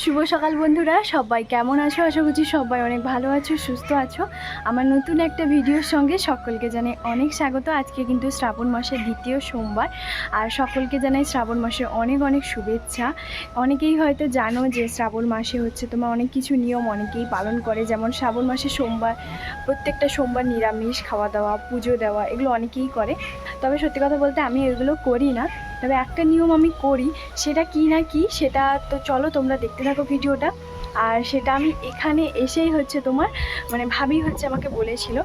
শুভ সকাল বন্ধুরা, সবাই কেমন আছো? আশা করছি সবাই অনেক ভালো আছো, সুস্থ আছো। আমার নতুন একটা ভিডিওর সঙ্গে সকলকে জানাই অনেক স্বাগত। আজকে কিন্তু শ্রাবণ মাসের দ্বিতীয় সোমবার, আর সকলকে জানাই শ্রাবণ মাসের অনেক অনেক শুভেচ্ছা। অনেকেই হয়তো জানো যে শ্রাবণ মাসে হচ্ছে তোমার অনেক কিছু নিয়ম অনেকেই পালন করে, যেমন শ্রাবণ মাসে সোমবার, প্রত্যেকটা সোমবার নিরামিষ খাওয়া দাওয়া, পুজো দেওয়া, এগুলো অনেকেই করে। তবে সত্যি কথা বলতে আমি এগুলো করি না, তবে একটা নিয়ম আমি করি। সেটা কি না কি সেটা তো চলো তোমরা দেখতে থাকো ভিডিওটা। আর সেটা আমি এখানে এসেই হচ্ছে তোমার ভাবি হচ্ছে আমাকে বলেছিল,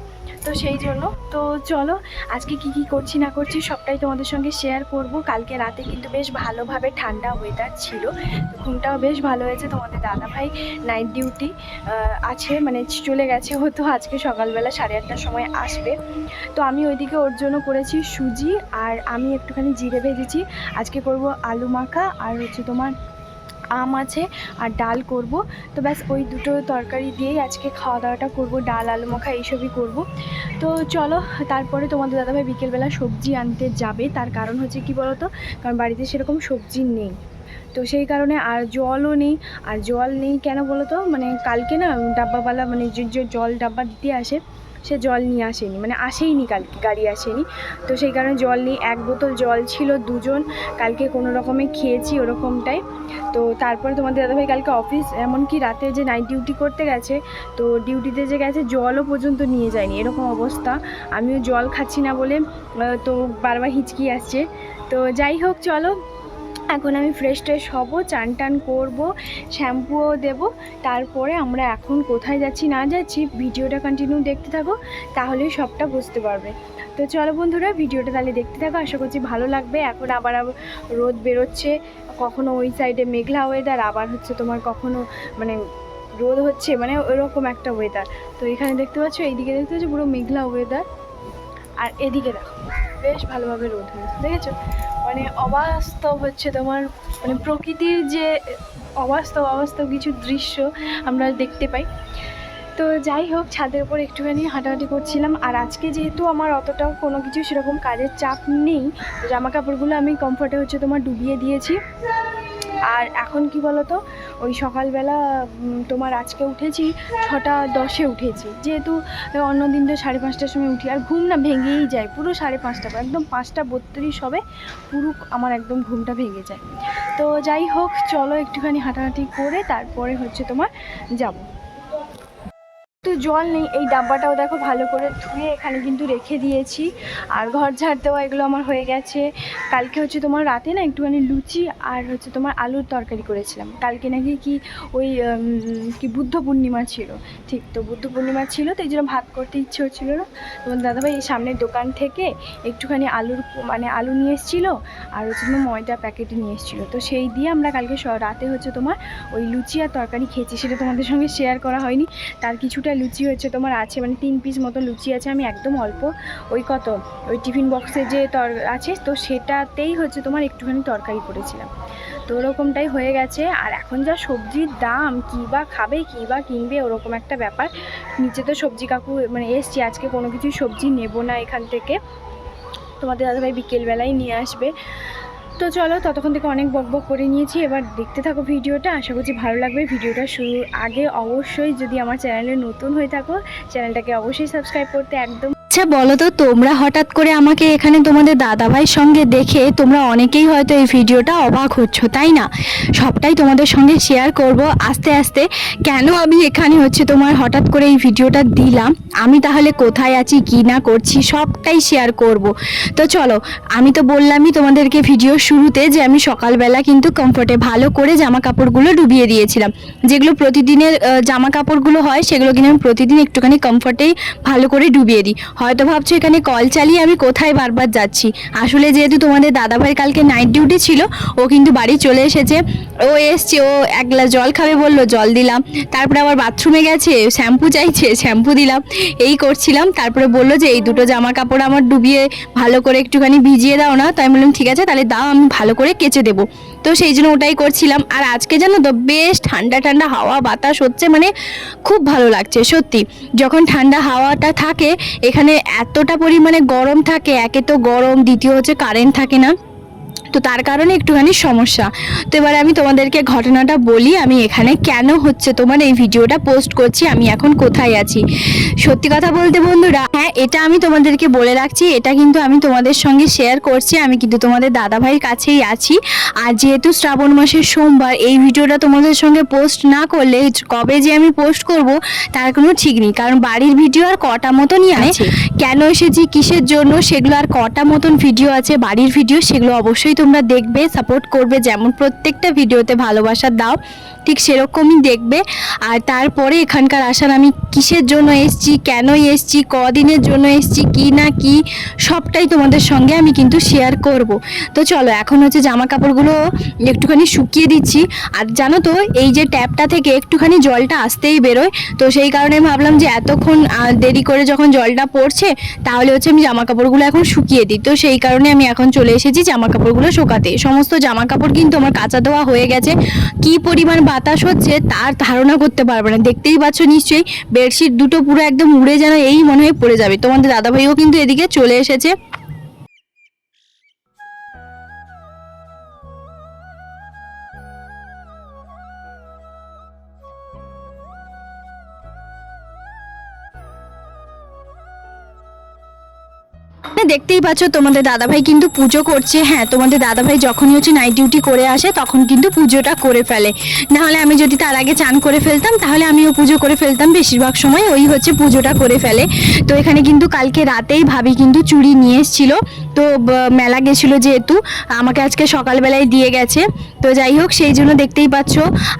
তো সেই জন্য তো চলো আজকে কি করছি না করছি সবটাই তোমাদের সঙ্গে শেয়ার করব। কালকে রাতে কিন্তু বেশ ভালোভাবে ঠান্ডা ওয়েদার ছিল, তো ঘুমটাও বেশ ভালো হয়েছে। তোমাদের দাদাভাই নাইট ডিউটি আছে, চলে গেছে, হয়তো আজকে সকালবেলা 8:30টার সময় আসবে। তো আমি ওইদিকে ওর জন্য করেছি সুজি, আর আমি একটুখানি জিরে ভেজেছি। আজকে করব আলু মাখা, আর হচ্ছে তোমার আম আছে, আর ডাল করব। তো ব্যাস ওই দুটো তরকারি দিয়েই আজকে খাওয়া দাওয়াটা করব, ডাল আলু মাখা এইসবই করব। তো চলো, তারপরে তোমাদের দাদাভাই বিকেলবেলা সবজি আনতে যাবে। তার কারণ হচ্ছে কি বলো তো, কারণ বাড়িতে সেরকম সবজি নেই, তো সেই কারণে। আর জলও নেই, আর জল নেই কেন বলো তো, কালকে না ডাব্বাওয়ালা যে জল ডাব্বা দিতে আসে, সে জল নিয়ে আসেনি, আসেইনি, কালকে গাড়ি আসেনি। তো সেই কারণে জল নেই। 1 বোতল জল ছিল, দুজন কালকে কোনো রকমে খেয়েছি ওরকমটাই। তো তারপরে তোমাদের দাদাভাই কালকে অফিস, এমনকি রাতে যে নাইট ডিউটি করতে গেছে, তো ডিউটিতে যে গেছে জলও পর্যন্ত নিয়ে যায়নি, এরকম অবস্থা। আমিও জল খাচ্ছি না বলে তো বারবার হিচকি আসছে। তো যাই হোক, চলো এখন আমি ফ্রেশ ট্রেশ হব, চান টান করবো, শ্যাম্পুও দেবো। তারপরে আমরা এখন কোথায় যাচ্ছি না যাচ্ছি ভিডিওটা কন্টিনিউ দেখতে থাকো, তাহলেই সবটা বুঝতে পারবে। তো চলো বন্ধুরা, ভিডিওটা তাহলে দেখতে থাকো, আশা করছি ভালো লাগবে। এখন আবার রোদ বেরোচ্ছে, কখনো ওই সাইডে মেঘলা ওয়েদার, আবার হচ্ছে তোমার কখনো রোদ হচ্ছে, ওইরকম একটা ওয়েদার। তো এখানে দেখতে পাচ্ছ, এইদিকে দেখতে পাচ্ছ পুরো মেঘলা ওয়েদার, আর এদিকে দেখো বেশ ভালোভাবে রোদ হয়েছে, দেখেছো? অবাস্তব হচ্ছে তোমার প্রকৃতির যে অবাস্তব কিছু দৃশ্য আমরা দেখতে পাই। তো যাই হোক, ছাদের উপর একটুখানি হাঁটাহাঁটি করছিলাম। আর আজকে যেহেতু আমার অতটাও কোনো কিছু সেরকম কাজের চাপ নেই, জামা কাপড়গুলো আমি কমফোর্টে হচ্ছে তোমার ডুবিয়ে দিয়েছি। আর এখন কি বলো তো, ওই সকালবেলা তোমার আজকে উঠেছি 6:10-এ উঠেছি, যেহেতু অন্য দিন তো 5:30টার সময় উঠি, আর ঘুম না ভেঙেই যায় পুরো 5:30, একদম 5:32 হবে, পুরো আমার একদম ঘুমটা ভেঙে যায়। তো যাই হোক, চলো একটুখানি হাঁটাহাঁটি করে তারপরে হচ্ছে তোমার যাব। তো জল নেই, এই ডাব্বাটাও দেখো ভালো করে ধুয়ে এখানে কিন্তু রেখে দিয়েছি। আর ঘর ঝাড় দেওয়া এগুলো আমার হয়ে গেছে। কালকে হচ্ছে তোমার রাতে না একটুখানি লুচি আর হচ্ছে তোমার আলুর তরকারি করেছিলাম। কালকে নাকি ওই বুদ্ধ পূর্ণিমা ছিল, ঠিক তো বুদ্ধ পূর্ণিমা ছিল, তো এই জন্য ভাত করতে ইচ্ছে হচ্ছিলো না। তোমার দাদাভাই এই সামনের দোকান থেকে একটুখানি আলু নিয়ে এসেছিলো, আর হচ্ছে তোমার ময়দা প্যাকেটে নিয়ে এসেছিলো। তো সেই দিয়ে আমরা কালকে রাতে হচ্ছে তোমার ওই লুচি আর তরকারি খেয়েছি, সেটা তোমাদের সঙ্গে শেয়ার করা হয়নি। তার কিছুটা লুচি হচ্ছে তোমার আছে, 3 পিস মতো লুচি আছে। আমি একদম অল্প ওই টিফিন বক্সে যে আছে, তো সেটাতেই হচ্ছে তোমার একটুখানি তরকারি করেছিলাম। তো ওরকমটাই হয়ে গেছে। আর এখন যা সবজির দাম, কী বা খাবে কী বা কিনবে, ওরকম একটা ব্যাপার। নিচে তো সবজি কাকু এসছি, আজকে কোনো কিছু সবজি নেব না এখান থেকে, তোমাদের দাদাভাই বিকেলবেলায় নিয়ে আসবে। তো চলো, ততক্ষণ থেকে অনেক বকবক করে নিয়েছি, এবার দেখতে থাকো ভিডিওটা, আশা করছি ভালো লাগবে। ভিডিওটা শুরুর আগে অবশ্যই যদি আমার চ্যানেলে নতুন হয়ে থাকো, চ্যানেলটাকে অবশ্যই সাবস্ক্রাইব করতে একদম। আচ্ছা বলো তো, তোমরা হঠাৎ করে আমাকে এখানে তোমাদের দাদাভাইয়ের সঙ্গে দেখে তোমরা অনেকেই হয়তো এই ভিডিওটা অবাক হচ্ছ, তাই না? সবটাই তোমাদের সঙ্গে শেয়ার করব আস্তে আস্তে। কেন আমি এখানে হচ্ছে তোমার হঠাৎ করে এই ভিডিওটা দিলাম, আমি তাহলে কোথায় আছি কি না করছি সবটাই শেয়ার করব। তো চলো, আমি তো বললামই তোমাদেরকে ভিডিও শুরুতে যে আমি সকালবেলা কিন্তু কমফোর্টে ভালো করে জামা কাপড়গুলো ডুবিয়ে দিয়েছিলাম। যেগুলো প্রতিদিনের জামা কাপড়গুলো হয়, সেগুলো কিন্তু আমি প্রতিদিন একটুখানি কমফোর্টেই ভালো করে ডুবিয়ে দিই। হয়তো ভাবছো এখানে কল চালিয়ে আমি কোথায় বারবার যাচ্ছি, আসলে যেহেতু তোমাদের দাদাভাইয়ের কালকে নাইট ডিউটি ছিল, ও কিন্তু বাড়ি চলে এসেছে। ও এসছে, ও 1 গ্লাস জল খাবে বললো, জল দিলাম। তারপরে আবার বাথরুমে গেছে, শ্যাম্পু চাইছে, শ্যাম্পু দিলাম। এই করছিলাম। তারপরে বললো যে এই দুটো জামা কাপড় আমার ডুবিয়ে ভালো করে একটুখানি ভিজিয়ে দাও না। তাই বললাম ঠিক আছে, তাহলে দাও, আমি ভালো করে কেচে দেবো। তো সেই জন্য ওটাই করছিলাম। আর আজকে জানো তো বেশ ঠান্ডা ঠান্ডা হাওয়া বাতাস হচ্ছে, খুব ভালো লাগছে সত্যি। যখন ঠান্ডা হাওয়াটা থাকে, এখানে এতটা পরিমাণে গরম থাকে, একে তো গরম, দ্বিতীয় হচ্ছে কারেন্ট থাকে না। তো তার কারণে একটুখানি সমস্যা। তো এবারে আমি তোমাদেরকে ঘটনাটা বলি, আমি এখানে কেন হচ্ছে তোমার এই ভিডিওটা পোস্ট করছি, আমি এখন কোথায় আছি। সত্যি কথা বলতে বন্ধুরা, হ্যাঁ এটা আমি তোমাদেরকে বলে রাখছি, এটা কিন্তু আমি তোমাদের সঙ্গে শেয়ার করছি, আমি কিন্তু তোমাদের দাদাভাইয়ের কাছেই আছি। আর যেহেতু শ্রাবণ মাসের সোমবার, এই ভিডিওটা তোমাদের সঙ্গে পোস্ট না করলে কবে যে আমি পোস্ট করব তার কোনো ঠিক নেই, কারণ বাড়ির ভিডিও আর কটা মতনই আছে। কেন এসেছি, কিসের জন্য, সেগুলো আর কটা মতন ভিডিও আছে বাড়ির ভিডিও, সেগুলো অবশ্যই তোমরা দেখবে, সাপোর্ট করবে, যেমন প্রত্যেকটা ভিডিওতে ভালোবাসা দাও ঠিক সেরকমই দেখবে। আর তারপরে এখানকার আসার আমি কিসের জন্য এসেছি, কেন এসেছি, কদিনের জন্য এসেছি, কি না কি সবটাই তোমাদের সঙ্গে আমি কিন্তু শেয়ার করব। তো চলো এখন হচ্ছে জামা কাপড়গুলো একটুখানি শুকিয়ে দিচ্ছি। আর জানো তো এই যে ট্যাপটা থেকে একটুখানি জলটা আসতেই বেরোয়, তো সেই কারণে ভাবলাম যে এতক্ষণ দেরি করে যখন জলটা পড়ছে তাহলে হচ্ছে আমি জামা কাপড়গুলো এখন শুকিয়ে দিই। তো সেই কারণে আমি এখন চলে এসেছি জামা কাপড়গুলো শোকাতে। সমস্ত জামা কাপড় কিন্তু আমার কাচা দেওয়া হয়ে গেছে। কি পরিমাণ বাতাস হচ্ছে তার ধারণা করতে পারবে না, দেখতেই পাচ্ছ নিশ্চয়ই। বেডশিট দুটো পুরো একদম উড়ে যেন এই মনে হয় পড়ে যাবে। তোমাদের দাদাভাইও কিন্তু এদিকে চলে এসেছে। দেখতেই পাচ্ছ তোমাদের দাদাভাই কিন্তু পুজো করছে। হ্যাঁ তোমাদের দাদাভাই যখনই হচ্ছে নাইট ডিউটি করে আসে তখন কিন্তু পুজোটা করে ফেলে, নাহলে আমি যদি তার আগে চান করে ফেলতাম তাহলে আমিও পুজো করে ফেলতাম। বেশিরভাগ সময় ওই হচ্ছে পুজোটা করে ফেলে। তো এখানে কিন্তু কালকে রাতেই ভাবি কিন্তু চুড়ি নিয়ে এসেছিল, তো মেলা গেছিলো যেহেতু, আমাকে আজকে সকালবেলায় দিয়ে গেছে। তো যাই হোক, সেই জন্য দেখতেই পাচ্ছ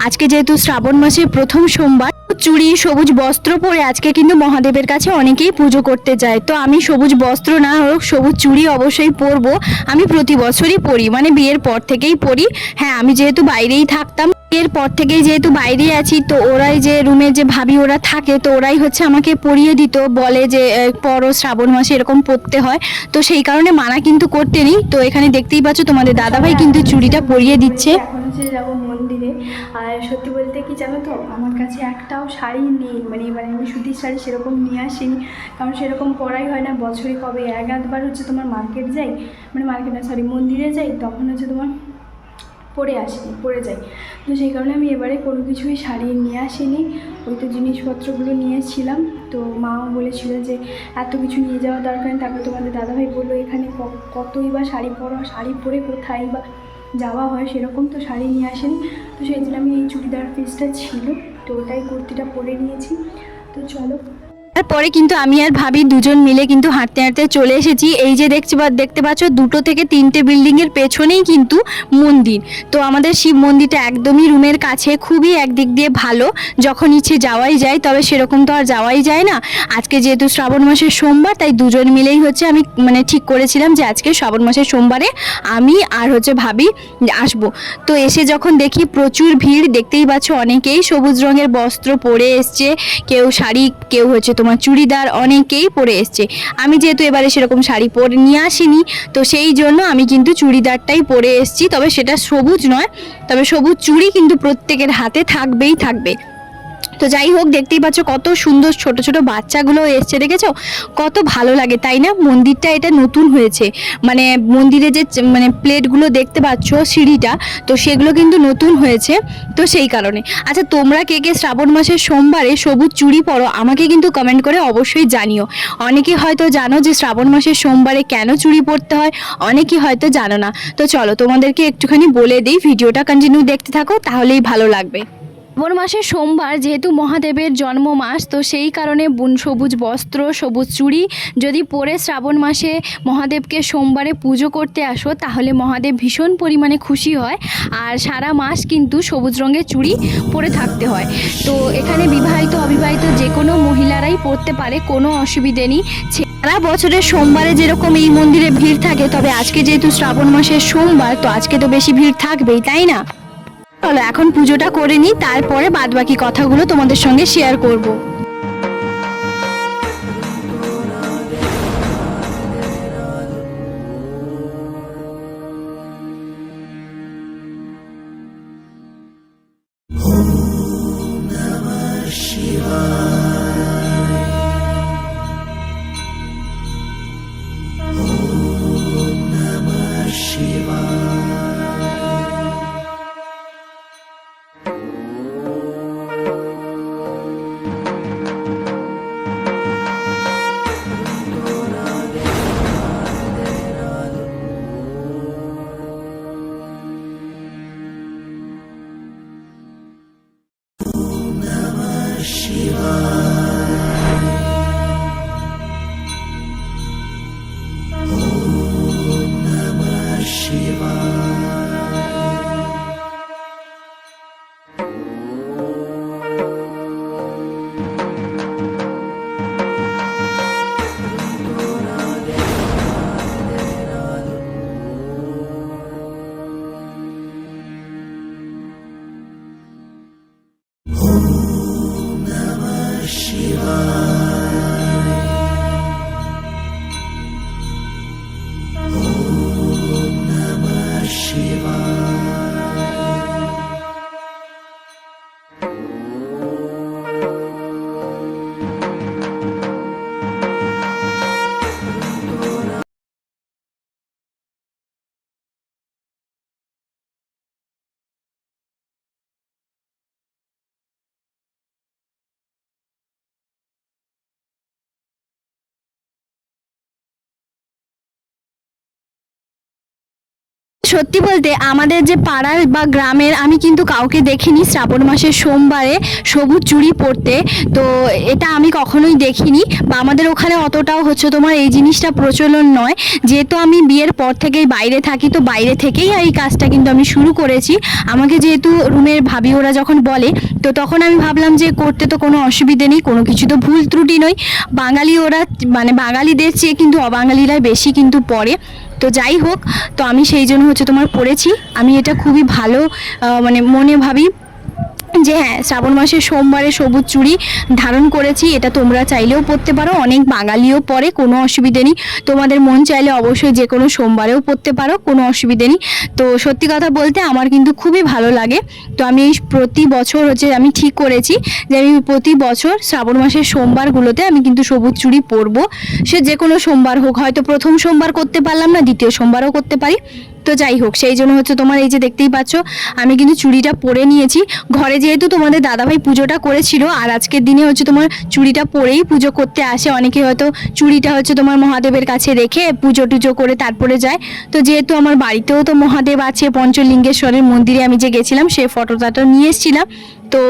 আজকে যেহেতু শ্রাবণ মাসের প্রথম সোমবার, চুড়ি সবুজ বস্ত্র পরে আজকে কিন্তু মহাদেবের কাছে অনেকেই পুজো করতে যায়। তো আমি সবুজ বস্ত্র না হোক সবুজ চুড়ি অবশ্যই পরবো। আমি প্রতি বছরই পরি, মানে বিয়ের পর থেকেই পরি। হ্যাঁ আমি যেহেতু বাইরেই থাকতাম, বিয়ের পর থেকেই যেহেতু বাইরে আছি, তো ওরাই যে রুমে যে ভাবি ওরা থাকে, তো ওরাই হচ্ছে আমাকে পরিয়ে দিত, বলে যে পরো শ্রাবণ মাসে এরকম পরতে হয়। তো সেই কারণে মানা কিন্তু করতে নেই। তো এখানে দেখতেই পাচ্ছ তোমাদের দাদাভাই কিন্তু চুড়িটা পরিয়ে দিচ্ছে। এখন হচ্ছে যাবো মন্দিরে। আর সত্যি বলতে কি জানো তো, আমার কাছে একটাও শাড়ি নেই, মানে আমি সুতির শাড়ি সেরকম নিয়ে আসিনি, কারণ সেরকম পরাই হয় না। বছরে কবে এক আধবার হচ্ছে তোমার মার্কেট যাই, মানে মার্কেট না সরি মন্দিরে যাই, তখন হচ্ছে তোমার পরে যাই। তো সেই কারণে আমি এবারে কোনো কিছুই শাড়ি নিয়ে আসিনি, ওই তো জিনিসপত্রগুলো নিয়েছিলাম। তো মাও বলেছিল যে এত কিছু নিয়ে যাওয়া দরকার নেই। তারপরে তোমাদের দাদাভাই বললো এখানে কতই বা শাড়ি পরো, শাড়ি পরে কোথায় বা যাওয়া হয় সেরকম, তো শাড়ি নিয়ে আসেনি। তো সেই জন্য আমি এই চুড়িদার পিসটা ছিল, তো ওটাই কুর্তিটা পরে নিয়েছি। তো চলো, তারপরে কিন্তু আমি আর ভাবি দুজন মিলে কিন্তু হাঁটতে হাঁটতে চলে এসেছি। এই যে দেখতে পাচ্ছ 2 থেকে 3টে বিল্ডিংয়ের পেছনেই কিন্তু মন্দির। তো আমাদের শিব মন্দিরটা একদমই রুমের কাছে, খুবই একদিক দিয়ে ভালো, যখন ইচ্ছে যাওয়াই যায়। তবে সেরকম তো আর যাওয়াই যায় না। আজকে যেহেতু শ্রাবণ মাসের সোমবার, তাই দুজন মিলেই হচ্ছে আমি মানে ঠিক করেছিলাম যে আজকে শ্রাবণ মাসের সোমবারে আমি আর হচ্ছে ভাবি আসবো। তো এসে যখন দেখি প্রচুর ভিড়, দেখতেই পাচ্ছ অনেকেই সবুজ রঙের বস্ত্র পরে এসছে, কেউ শাড়ি, কেউ হচ্ছে তোমার চুড়িদার, অনেকেই পরে এসছে। আমি যেহেতু এবারে সেরকম শাড়ি পরে নিয়ে আসিনি, তো সেই জন্য আমি কিন্তু চুড়িদারটাই পরে এসছি। তবে সেটা সবুজ নয়, তবে সবুজ চুড়ি কিন্তু প্রত্যেকের হাতে থাকবেই থাকবে। তো যাই হোক, দেখতেই পাচ্ছ কত সুন্দর ছোট ছোট বাচ্চাগুলো এসছে, দেখেছো কত ভালো লাগে তাই না। মন্দিরটা এটা নতুন হয়েছে, মানে মন্দিরে যে মানে প্লেটগুলো দেখতে পাচ্ছ সিঁড়িটা, তো সেগুলো কিন্তু নতুন হয়েছে। তো সেই কারণে আচ্ছা, তোমরা কে কে শ্রাবণ মাসের সোমবারে সবুজ চুড়ি পরো আমাকে কিন্তু কমেন্ট করে অবশ্যই জানিও। অনেকে হয়তো জানো যে শ্রাবণ মাসের সোমবারে কেন চুড়ি পরতে হয়, অনেকে হয়তো জানো না। তো চলো তোমাদেরকে একটুখানি বলে দিই, ভিডিওটা কন্টিনিউ দেখতে থাকো, তাহলেই ভালো লাগবে। শ্রাবণ মাসের সোমবার যেহেতু মহাদেবের জন্ম মাস, তো সেই কারণে সবুজ বস্ত্র সবুজ চুড়ি যদি পরে শ্রাবণ মাসে মহাদেবকে সোমবারে পুজো করতে আসো, তাহলে মহাদেব ভীষণ পরিমাণে খুশি হয়। আর সারা মাস কিন্তু সবুজ রঙের চুড়ি পরে থাকতে হয়। তো এখানে বিবাহিত অবিবাহিত যে কোনো মহিলারাই পরতে পারে, কোনো অসুবিধে নেই। সারা বছরের সোমবারে যেরকম এই মন্দিরে ভিড় থাকে, তবে আজকে যেহেতু শ্রাবণ মাসের সোমবার, তো আজকে তো বেশি ভিড় থাকবেই তাই না। চলো এখন পুজোটা করে নিই, তারপরে বাদবাকি কথাগুলো তোমাদের সঙ্গে শেয়ার করব। Om Namah Shivaya. সত্যি বলতে আমাদের যে পাড়ার বা গ্রামের আমি কিন্তু কাউকে দেখিনি শ্রাবণ মাসের সোমবারে সবুজ চুড়ি পরতে। তো এটা আমি কখনোই দেখিনি, বা আমাদের ওখানে অতটাও হচ্ছে তোমার এই জিনিসটা প্রচলন নয়। যেহেতু আমি বিয়ের পর থেকেই বাইরে থাকি, তো বাইরে থেকেই এই কাজটা কিন্তু আমি শুরু করেছি। আমাকে যেহেতু রুমের ভাবি ওরা যখন বলে, তো তখন আমি ভাবলাম যে করতে তো কোনো অসুবিধে নেই, কোনো কিছু তো ভুল ত্রুটি নয়। বাঙালি ওরা মানে বাঙালিদের চেয়ে কিন্তু অবাঙালিরাই বেশি কিন্তু পড়ে। তো যাই হোক, তো আমি সেই জন্য হচ্ছে তোমার পড়েছি। আমি এটা খুবই ভালো মানে মনে ভাবি যে হ্যাঁ, শ্রাবণ মাসের সোমবারে সবুজ চুড়ি ধারণ করেছি। এটা তোমরা চাইলেও পরতে পারো, অনেক বাঙালিও পরে, কোনো অসুবিধে নেই। তোমাদের মন চাইলে অবশ্যই যে কোনো সোমবারেও পরতে পারো, কোনো অসুবিধে নেই। তো সত্যি কথা বলতে আমার কিন্তু খুবই ভালো লাগে। তো আমি এই প্রতি বছর হচ্ছে আমি ঠিক করেছি যে আমি প্রতি বছর শ্রাবণ মাসের সোমবারগুলোতে আমি কিন্তু সবুজ চুড়ি পরবো। সে যে কোনো সোমবার হোক, হয়তো প্রথম সোমবার করতে পারলাম না, দ্বিতীয় সোমবারও করতে পারি। তো যাই হোক, সেই জন্য হচ্ছে তোমার এই যে দেখতেই পাচ্ছ আমি কিন্তু চুড়িটা পরে নিয়েছি। ঘরে যেহেতু তোমাদের দাদাভাই পুজোটা করেছিল, আর আজকের দিনে হচ্ছে তোমার চুড়িটা পরেই পুজো করতে আসে অনেকে, হয়তো চুড়িটা হচ্ছে তোমার মহাদেবের কাছে রেখে পুজো টুজো করে তারপরে যায়। তো যেহেতু আমার বাড়িতেও তো মহাদেব আছে, পঞ্চলিঙ্গেশ্বরের মন্দিরে আমি যে গেছিলাম সেই ফটোটা নিয়ে এসেছিলাম। তো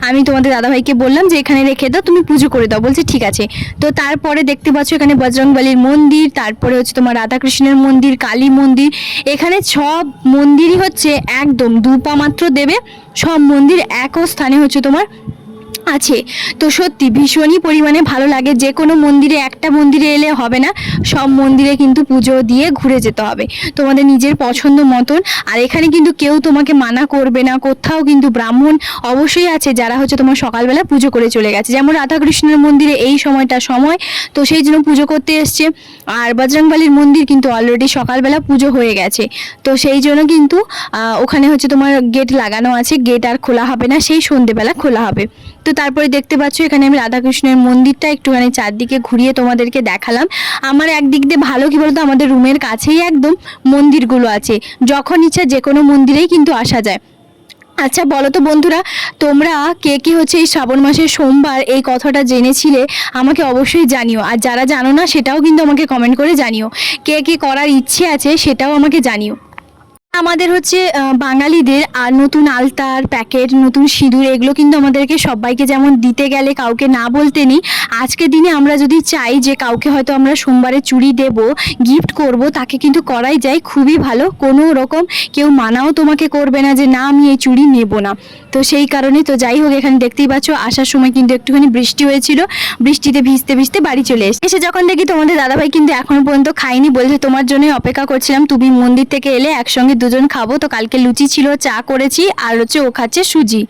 আমি তোমাদের দাদাভাইকে বললাম যে এখানে রেখে দাও, তুমি পুজো করে দাও। বলছে ঠিক আছে। তো তারপরে দেখতে পাচ্ছ এখানে বজরংবলীর মন্দির, তারপরে হচ্ছে তোমার রাধাকৃষ্ণের মন্দির, কালী মন্দির। এখানে সব মন্দিরই হচ্ছে একদম দুপা মাত্র দেবে, সব মন্দির একও স্থানে হচ্ছে তোমার আছে। তো সত্যি ভীষণই পরিমাণে ভালো লাগে। যে কোনো মন্দিরে, একটা মন্দিরে এলে হবে না, সব মন্দিরে কিন্তু পুজো দিয়ে ঘুরে যেতে হবে তোমাদের নিজের পছন্দ মতন। আর এখানে কিন্তু কেউ তোমাকে মানা করবে না, কোথাও কিন্তু ব্রাহ্মণ অবশ্যই আছে যারা হচ্ছে তোমার সকালবেলা পুজো করে চলে গেছে। যেমন রাধাকৃষ্ণের মন্দিরে এই সময়টা সময়, তো সেই জন্য পুজো করতে এসছে। আর বজরংবলীর মন্দির কিন্তু অলরেডি সকালবেলা পুজো হয়ে গেছে। তো সেই জন্য কিন্তু ওখানে হচ্ছে তোমার গেট লাগানো আছে, গেট আর খোলা হবে না, সেই সন্ধেবেলা খোলা হবে। তো তারপরে দেখতে পাচ্ছ এখানে আমি রাধাকৃষ্ণের মন্দিরটা একটুখানি চারদিকে ঘুরিয়ে তোমাদেরকে দেখালাম। আমার একদিক দিয়ে ভালো কি বলতো, আমাদের রুমের কাছেই একদম মন্দিরগুলো আছে, যখন ইচ্ছা যে কোনো মন্দিরেই কিন্তু আসা যায়। আচ্ছা বলো তো বন্ধুরা, তোমরা কে কে হচ্ছে এই শ্রাবণ মাসের সোমবার এই কথাটা জেনেছিলে আমাকে অবশ্যই জানিও। আর যারা জানো না সেটাও কিন্তু আমাকে কমেন্ট করে জানিও। কে কে করার ইচ্ছে আছে সেটাও আমাকে জানিও। আমাদের হচ্ছে বাঙালিদের আর নতুন আলতার প্যাকেট, নতুন সিঁদুর, এগুলো কিন্তু আমাদেরকে সবাইকে যেমন দিতে গেলে কাউকে না বলতে নেই। আজকের দিনে আমরা যদি চাই যে কাউকে হয়তো আমরা সোমবারে চুড়ি দেব, গিফট করব, তাকে কিন্তু করাই যায়, খুবই ভালো। কোনো রকম কেউ মানাও তোমাকে করবে না যে না আমি এই চুড়ি নেব না। তো সেই কারণে তো যাই হোক, এখানে দেখতেই পাচ্ছ আসার সময় কিন্তু একটুখানি বৃষ্টি হয়েছিল, বৃষ্টিতে ভিজতে ভিজতে বাড়ি চলে এসে যখন দেখি তোমাদের দাদাভাই কিন্তু এখনো পর্যন্ত খাইনি, বলছে তোমার জন্যই অপেক্ষা করছিলাম, তুমি মন্দির থেকে এলে একসঙ্গে দুজন খাবো। তো কালকে লুচি ছিল, চা করেছি, আর হচ্ছে ও খাচ্ছে সুজি।